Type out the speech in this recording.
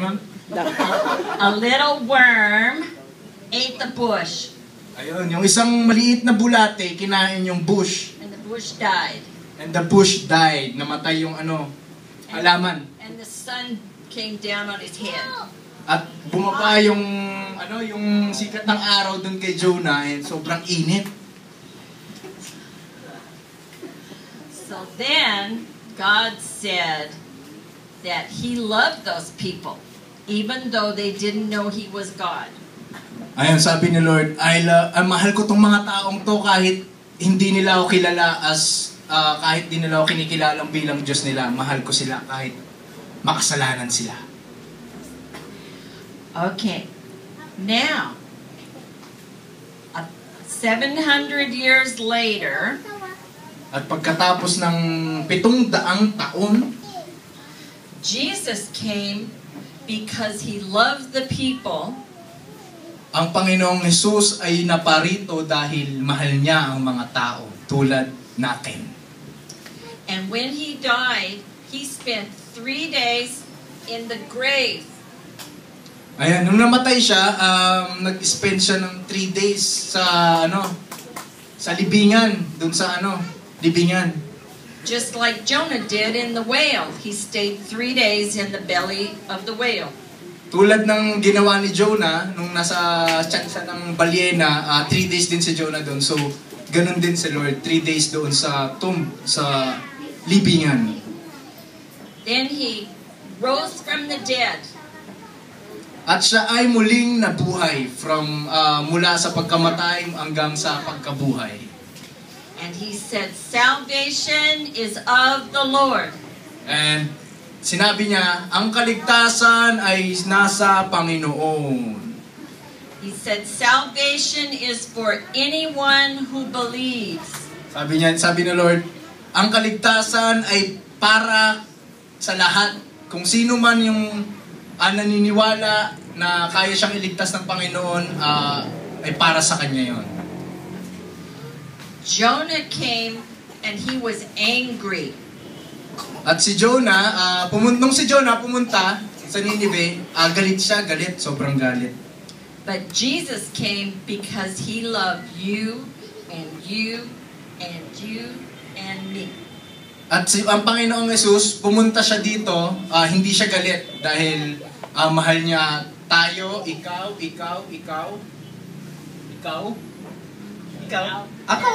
ma'am? A little worm ate the bush. Ayun, yung isang maliit na bulate, kinain yung bush. And the bush died. And the bush died. Namatay yung halaman. And the sun came down on his head. At bumaba yung yung sikat ng araw dun kay Jonah, and sobrang init. So then God said that He loved those people, even though they didn't know He was God. Ayun, sabi ni Lord, mahal ko tong mga taong to kahit hindi nila ako kilala kahit di nila ako kinikilalang bilang Diyos nila. Mahal ko sila kahit makasalanan sila. Okay. Now, 700 years later, at pagkatapos ng 700 taon, Jesus came because He loved the people. Ang Panginoong Hesus ay naparito dahil mahal niya ang mga tao tulad natin. And when He died, He spent 3 days in the grave. Ayan, nung namatay siya, nag-spend siya ng 3 days sa libingan, dun sa libingan. Just like Jonah did in the whale. He stayed 3 days in the belly of the whale. Tulad ng ginawa ni Jonah, nung nasa tiyan siya ng balyena, 3 days din si Jonah doon. So, ganun din si Lord, 3 days doon sa sa libingan. Then He rose from the dead. At siya ay muling nabuhay mula sa pagkamatay hanggang sa pagkabuhay. And He said, salvation is of the Lord. And sinabi niya, ang kaligtasan ay nasa Panginoon. He said, salvation is for anyone who believes. Sabi ni Lord, ang kaligtasan ay para sa lahat. Kung sino man yung naniniwala na kaya siyang iligtas ng Panginoon, ay para sa kanya yon. Jonah came and he was angry. At si Jonah, nung si Jonah pumunta sa Nineveh, galit siya, sobrang galit. But Jesus came because He loved you and you and you and me. At ang Panginoong Hesus, pumunta siya dito, hindi siya galit dahil mahal niya tayo, ikaw, ako.